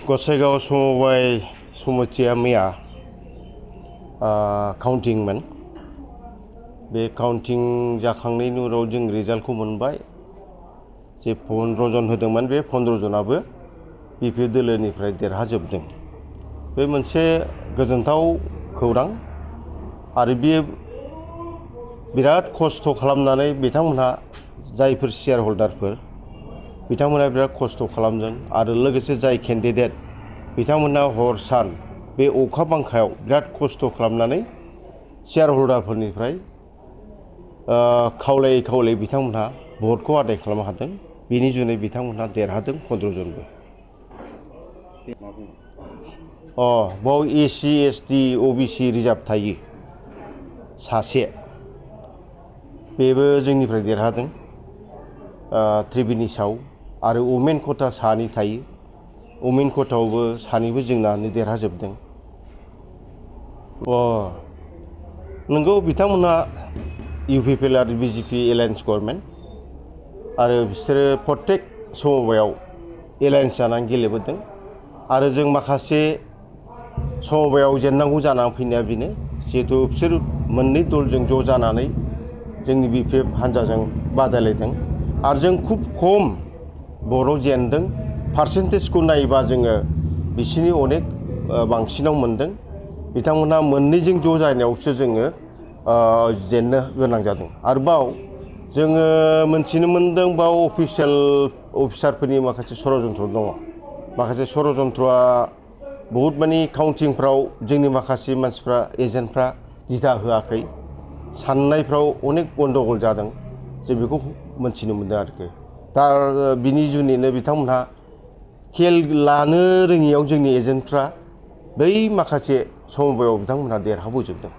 गसाइगाव समबाय समितिया मैया काउन्टिंमोन। बे काउन्टिं जाखांनायनि उनाव जों रिजाल्टखौ मोनबाय। जे 15 जन होदोंमोन बे 15 जनाबो बिपि दोलोनिफ्राय देरहाजोबदों। बे मोनसे गोजोनथाव खौरां आरो बियो बिराद खस्थ' खालामनानै बिथांमोनहा जायफोर शेयार हल्डारफोर बिथांमोनहा बिराद खस्थ' खालामदों आरो लोगोसे जाय केन्डिडेट बिथांमोनहा हर सान बे अखा बांखायाव बिराद खस्थ' खालामनानै शेयार हल्डारफोरनिफ्राय खावलायै खावलायै बिथांमोनहा भटखौ आदाय खालामनो हादों। बेनि जुनै बिथांमोनहा देरहादों 15 जनबो। बाव एससि एसटि अबिसि रिजार्भ थायो सासे, बेबो जोंनिफ्राय देरहादों त्रिबेनिसाव। आरो वमेन खथा सानै थायो, वमेन खथायावबो सानैबो जोंनानो देरहाजोबदों। नंगौ बिथांमोनहा UPPL आरो BJP एलायन्स गभर्नमेन्ट आरो बिसोरो प्रत्येक समबायाव एलायन्स जानानै गेलेबोदों। आरो जों माखासे समबायाव जेननांगौ जानानै फैनाया बेनो, जिहेथु बिसोर मोननै दलजों ज' जानानै जोंनि BPF हान्जाजों बादायलायदों आरो जों खुब खम भटआव जेनदों। पार्सेन्टेजखौ नायोबा जोङो बिसिनि अनेक बांसिनाव मोनदों। बिथांमोनहा मोननैजों ज' जानायावसो जोङो जेननो गोनां जादों। आरोबाव जोङो मोनथिनो मोनदों बाव अफिसारफोरनि माखासे षड़यन्त्र दङ। माखासे षड़यन्त्रआ बहुद मानि काउन्टिंफ्राव जोंनि माखासे मानसिफ्रा एजेन्टफ्रा दिथा होआखै, साननायफ्राव अनेक गन्दगल जादों, जों बेखौ मोनथिनो मोनदों आरोखि। दा बिनि जुनैनो बिथांमोनहा खेल लानो रोङियाव जोंनि एजेन्टफ्रा बै माखासे समबायाव बिथांमोनहा देरहाबोजोबदों।